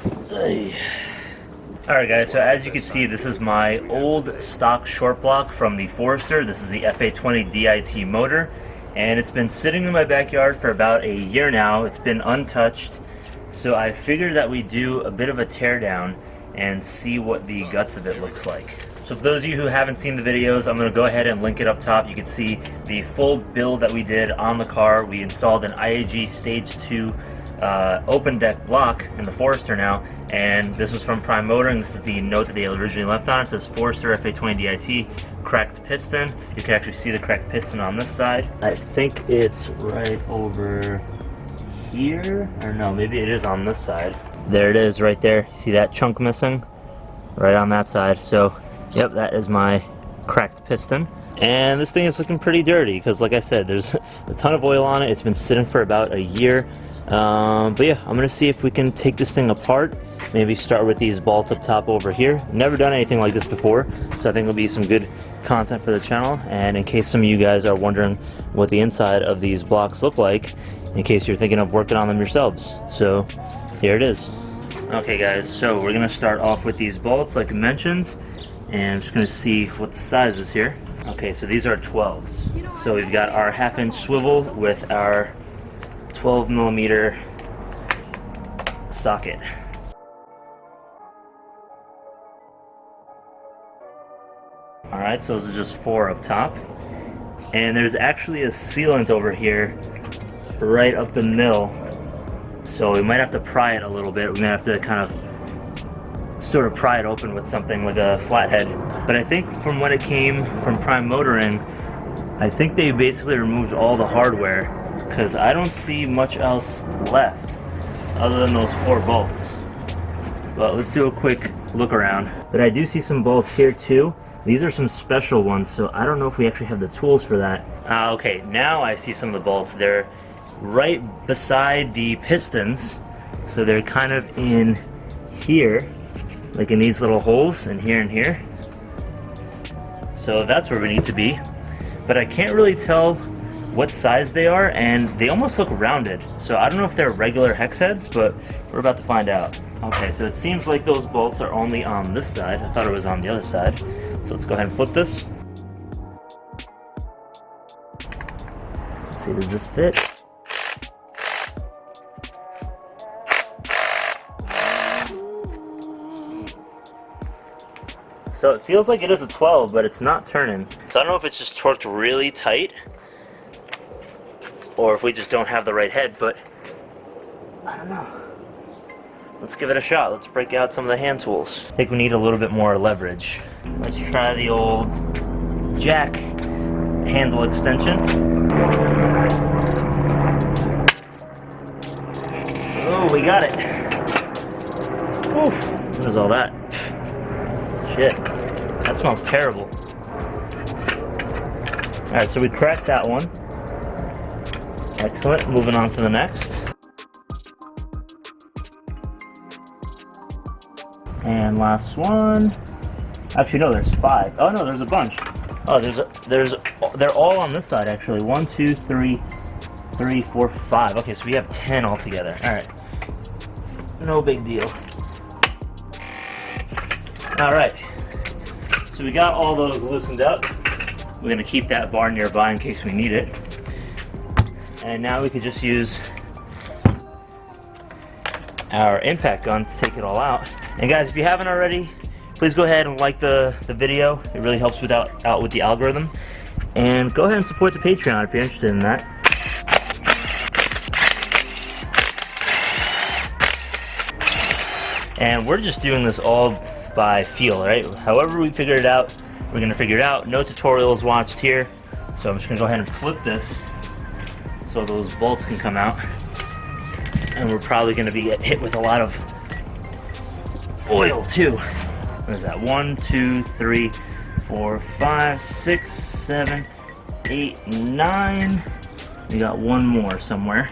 Alright guys, so as you can see, this is my old stock short block from the Forester. This is the FA20DIT motor, and it's been sitting in my backyard for about a year now. It's been untouched, so I figured that we do a bit of a teardown and see what the guts of it looks like. So for those of you who haven't seen the videos, I'm going to go ahead and link it up top. You can see the full build that we did on the car. We installed an IAG Stage 2 open deck block in the Forester now, and this was from Prime Motoring. This is the note that they originally left on. It says Forester FA20DIT, cracked piston. You can actually see the cracked piston on this side. I think it's right over here, or no, maybe it is on this side. There it is right there. See that chunk missing? Right on that side. So yep, that is my cracked piston. And this thing is looking pretty dirty because, like I said, there's a ton of oil on it. It's been sitting for about a year. But yeah, I'm gonna see if we can take this thing apart. Maybe start with these bolts up top over here. Never done anything like this before, so I think it'll be some good content for the channel. And in case some of you guys are wondering what the inside of these blocks look like, in case you're thinking of working on them yourselves. So here it is. Okay guys, so we're gonna start off with these bolts like I mentioned, and I'm just gonna see what the size is here. Okay, so these are 12s. So we've got our 1/2-inch swivel with our 12mm socket. Alright, so those are just 4 up top. And there's actually a sealant over here right up the middle. So we might have to pry it a little bit. We might have to kind of sort of pry it open with something like a flathead. But I think from when it came from Prime Motoring, I think they basically removed all the hardware, because I don't see much else left other than those 4 bolts. But let's do a quick look around. But I do see some bolts here too. These are some special ones, so I don't know if we actually have the tools for that. Okay, now I see some of the bolts. They're right beside the pistons, so they're kind of in here, like in these little holes, and here. So that's where we need to be. But I can't really tell what size they are, and they almost look rounded. So I don't know if they're regular hex heads, but we're about to find out. Okay, so it seems like those bolts are only on this side. I thought it was on the other side. So let's go ahead and flip this. Let's see, does this fit? So it feels like it is a 12, but it's not turning. So I don't know if it's just torqued really tight, or if we just don't have the right head, but I don't know. Let's give it a shot. Let's break out some of the hand tools. I think we need a little bit more leverage. Let's try the old jack handle extension. Oh, we got it. Oof. What is all that? Shit, that smells terrible. Alright, so we cracked that one. Excellent, moving on to the next. And last one. Actually, no, there's 5. Oh no, there's a bunch. Oh, they're all on this side actually. 1, 2, 3, 4, 5. Okay, so we have 10 altogether. Alright. No big deal. Alright, so we got all those loosened up. We're going to keep that bar nearby in case we need it. And now we could just use our impact gun to take it all out. And guys, if you haven't already, please go ahead and like the video. It really helps out with the algorithm. And go ahead and support the Patreon if you're interested in that. And we're just doing this all by feel, right? However we figure it out, we're gonna figure it out. No tutorials watched here. So I'm just gonna go ahead and flip this so those bolts can come out. And we're probably gonna be hit with a lot of oil too. What is that? 1, 2, 3, 4, 5, 6, 7, 8, 9. We got one more somewhere.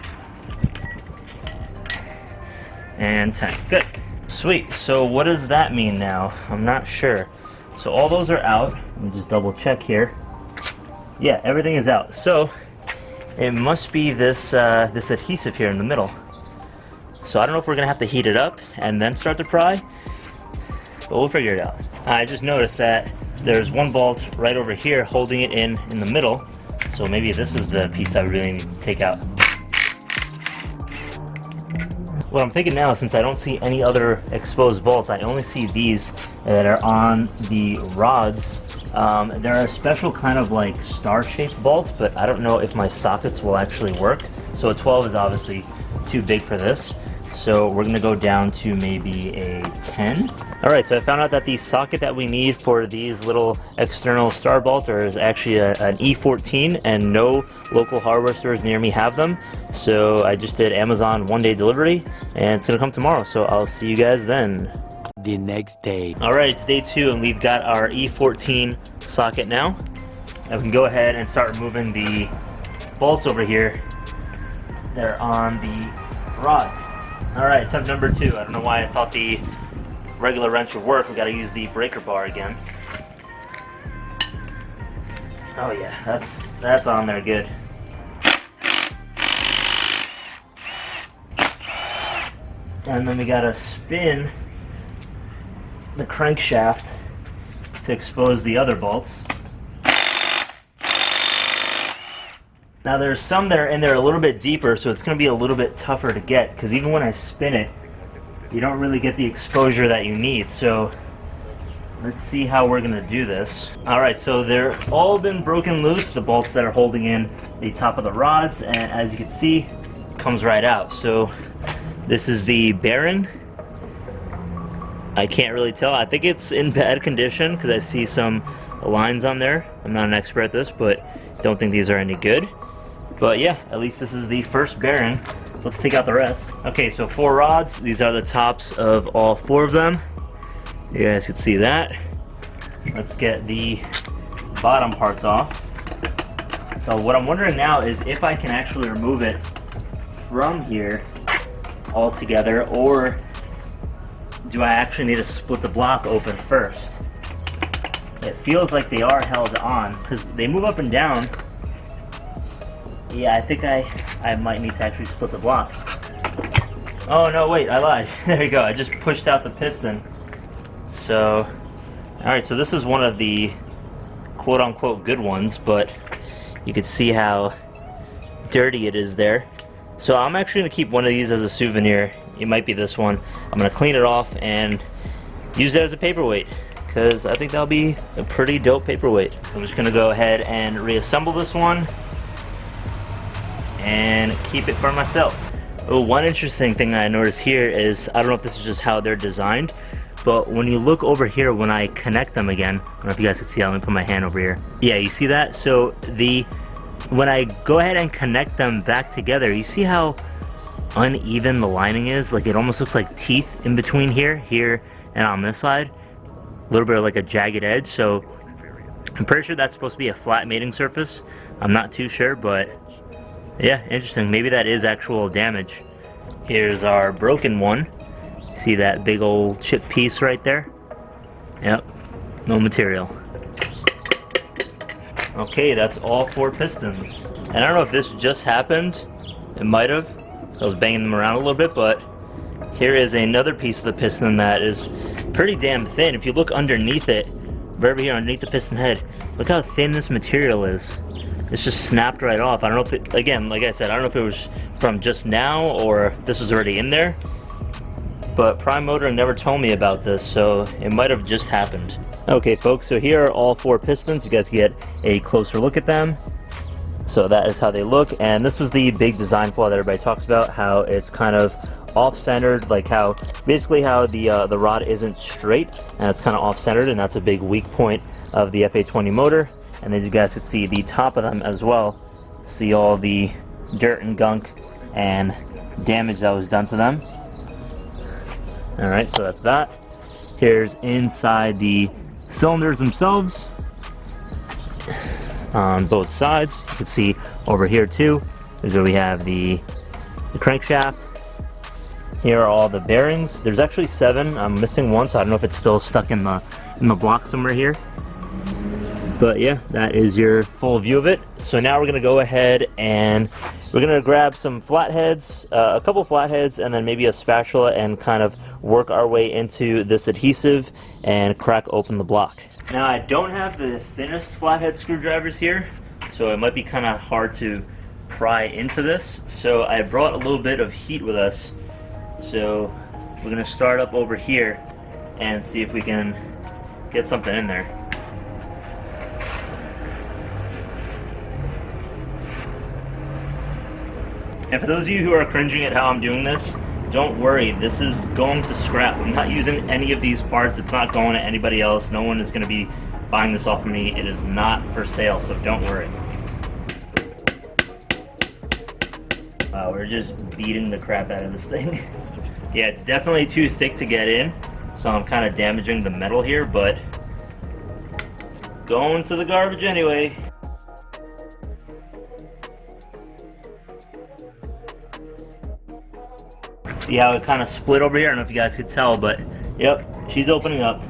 And 10. Good. Sweet. So what does that mean now? I'm not sure. So all those are out. Let me just double check here. Yeah, everything is out. So it must be this this adhesive here in the middle. So I don't know if we're gonna have to heat it up and then start to pry, but we'll figure it out. I just noticed that there's one bolt right over here holding it in the middle, so maybe this is the piece I really need to take out. What I'm thinking now, since I don't see any other exposed bolts, I only see these that are on the rods. They're a special kind of like star-shaped bolt, but I don't know if my sockets will actually work. So a 12 is obviously too big for this. So we're gonna go down to maybe a 10. All right, so I found out that the socket that we need for these little external star bolts is actually an E14, and no local hardware stores near me have them. So I just did Amazon one-day delivery, and it's gonna come tomorrow. So I'll see you guys then. The next day. All right, it's day 2, and we've got our E14 socket now. And we can go ahead and start removing the bolts over here. They're on the rods. All right, attempt number 2. I don't know why I thought the regular wrench would work. We got to use the breaker bar again. Oh yeah, that's on there good. And then we got to spin the crankshaft to expose the other bolts. Now there's some that are in there a little bit deeper, so it's going to be a little bit tougher to get, because even when I spin it, you don't really get the exposure that you need. So let's see how we're going to do this. Alright, so they're all been broken loose, the bolts that are holding in the top of the rods, and as you can see, it comes right out. So this is the bearing. I can't really tell. I think it's in bad condition because I see some lines on there. I'm not an expert at this, but don't think these are any good. But yeah, at least this is the first bearing. Let's take out the rest. Okay, so 4 rods. These are the tops of all 4 of them. You guys can see that. Let's get the bottom parts off. So what I'm wondering now is if I can actually remove it from here all together, or do I actually need to split the block open first? It feels like they are held on because they move up and down. Yeah, I think I might need to actually split the block. Oh no, wait, I lied. There you go, I just pushed out the piston. So, alright, so this is one of the quote-unquote good ones, but you can see how dirty it is there. So I'm actually going to keep one of these as a souvenir. It might be this one. I'm going to clean it off and use it as a paperweight, because I think that'll be a pretty dope paperweight. I'm just going to go ahead and reassemble this one and keep it for myself. Oh, one interesting thing that I noticed here is, I don't know if this is just how they're designed, but when you look over here when I connect them again, I don't know if you guys can see, let me put my hand over here. Yeah, you see that? So when I go ahead and connect them back together, you see how uneven the lining is? Like it almost looks like teeth in between here, and on this side. A little bit of like a jagged edge, so I'm pretty sure that's supposed to be a flat mating surface. I'm not too sure, but yeah, interesting. Maybe that is actual damage. Here's our broken one. See that big old chip piece right there? Yep, no material. Okay, that's all 4 pistons. And I don't know if this just happened. It might have. I was banging them around a little bit, but here is another piece of the piston that is pretty damn thin. If you look underneath it, right over here underneath the piston head, look how thin this material is. It's just snapped right off. I don't know if it, again, like I said, I don't know if it was from just now or if this was already in there. But Prime Motor never told me about this, so it might have just happened. Okay folks, so here are all 4 pistons. You guys can get a closer look at them. So that is how they look, and this was the big design flaw that everybody talks about, how it's kind of off-centered, like how basically how the rod isn't straight and it's kind of off-centered, and that's a big weak point of the FA20 motor. And as you guys can see, the top of them as well, see all the dirt and gunk and damage that was done to them. Alright, so that's that. Here's inside the cylinders themselves on both sides. You can see over here too, is where we have the crankshaft. Here are all the bearings. There's actually 7. I'm missing one, so I don't know if it's still stuck in the block somewhere here. But yeah, that is your full view of it. So now we're gonna go ahead and we're gonna grab some flatheads, a couple flatheads, and then maybe a spatula, and kind of work our way into this adhesive and crack open the block. Now I don't have the thinnest flathead screwdrivers here, so it might be kind of hard to pry into this. So I brought a little bit of heat with us. So we're gonna start up over here and see if we can get something in there. And for those of you who are cringing at how I'm doing this, don't worry, this is going to scrap. I'm not using any of these parts. It's not going to anybody else. No one is going to be buying this off of me. It is not for sale, so don't worry. Wow, we're just beating the crap out of this thing. Yeah, it's definitely too thick to get in, so I'm kind of damaging the metal here, but it's going to the garbage anyway. See how it kind of split over here? I don't know if you guys could tell, but yep, she's opening up.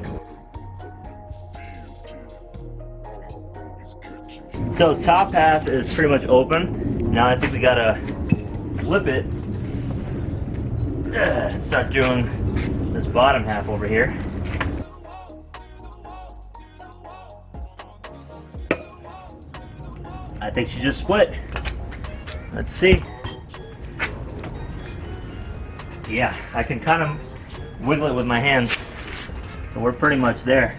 So top half is pretty much open. Now I think we gotta flip it and start doing this bottom half over here. I think she just split. Let's see. Yeah, I can kind of wiggle it with my hands, so we're pretty much there.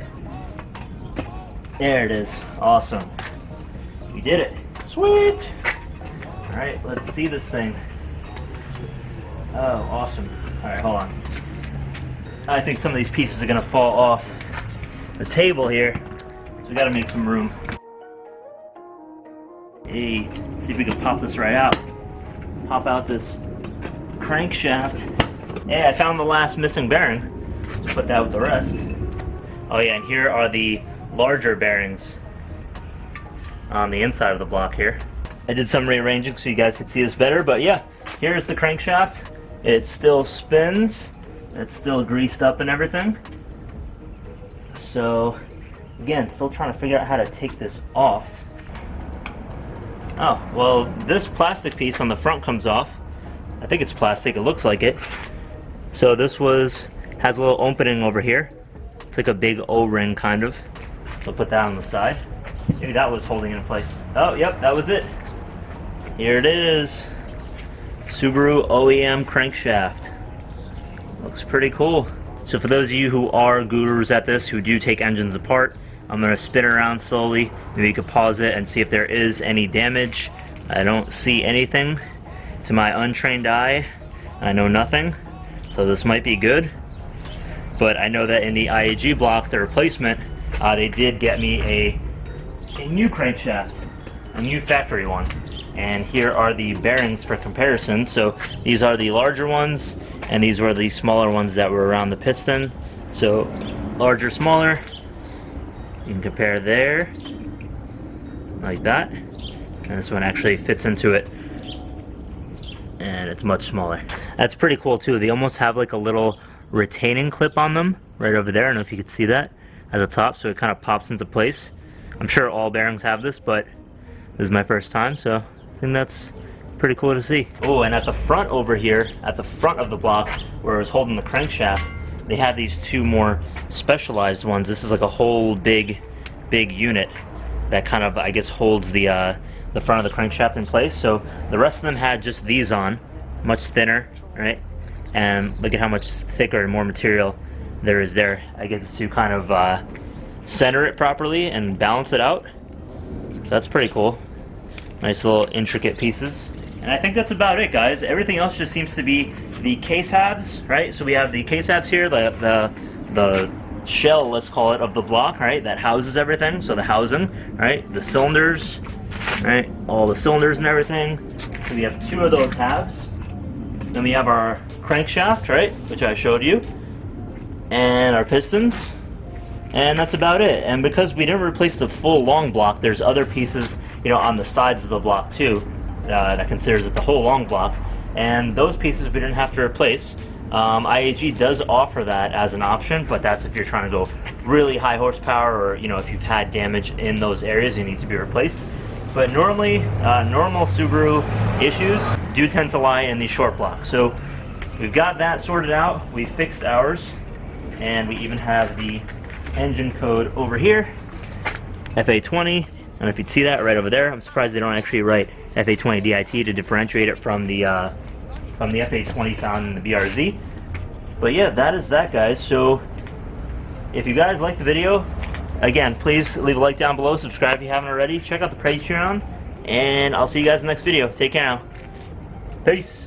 There it is. Awesome. We did it. Sweet! Alright, let's see this thing. Oh, awesome. Alright, hold on. I think some of these pieces are going to fall off the table here, so we got to make some room. Hey, let's see if we can pop this right out. Pop out this crankshaft. Yeah, I found the last missing bearing. Let's put that with the rest. Oh yeah, and here are the larger bearings on the inside of the block here. I did some rearranging so you guys could see this better, but yeah, here's the crankshaft. It still spins. It's still greased up and everything. So, again, still trying to figure out how to take this off. Oh, well, this plastic piece on the front comes off. I think it's plastic, it looks like it. So this has a little opening over here. It's like a big O-ring kind of. So put that on the side. Maybe that was holding it in place. Oh, yep, that was it. Here it is. Subaru OEM crankshaft. Looks pretty cool. So for those of you who are gurus at this, who do take engines apart, I'm gonna spin it around slowly. Maybe you could pause it and see if there is any damage. I don't see anything. To my untrained eye, I know nothing, so this might be good. But I know that in the IAG block, the replacement, they did get me a new crankshaft, a new factory one. And here are the bearings for comparison. So these are the larger ones, and these were the smaller ones that were around the piston. So larger, smaller. You can compare there, like that. And this one actually fits into it. And it's much smaller. That's pretty cool too. They almost have like a little retaining clip on them right over there. I don't know if you could see that at the top, so it kind of pops into place. I'm sure all bearings have this, but this is my first time, so I think that's pretty cool to see. Oh, and at the front over here, at the front of the block where I was holding the crankshaft, they have these two more specialized ones. This is like a whole big unit that kind of, I guess, holds the front of the crankshaft in place. So the rest of them had just these on, much thinner, right? And look at how much thicker and more material there is there. I guess to kind of center it properly and balance it out. So that's pretty cool. Nice little intricate pieces. And I think that's about it, guys. Everything else just seems to be the case halves, right? So we have the case halves here, the shell, let's call it, of the block, right? That houses everything. So the housing, right? The cylinders, right? All the cylinders and everything. So we have two of those halves. Then we have our crankshaft, right? Which I showed you. And our pistons. And that's about it. And because we didn't replace the full long block, there's other pieces, you know, on the sides of the block too, that considers it the whole long block. And those pieces we didn't have to replace. IAG does offer that as an option, but that's if you're trying to go really high horsepower, or, you know, if you've had damage in those areas, you need to be replaced. But normally, normal Subaru issues do tend to lie in the short block. So we've got that sorted out. We fixed ours, and we even have the engine code over here, FA20. And if you see that right over there, I'm surprised they don't actually write FA20DIT to differentiate it from the FA20 found in the BRZ. But yeah, that is that, guys. So if you guys like the video, again, please leave a like down below, subscribe if you haven't already, check out the Patreon, and I'll see you guys in the next video. Take care now. Peace.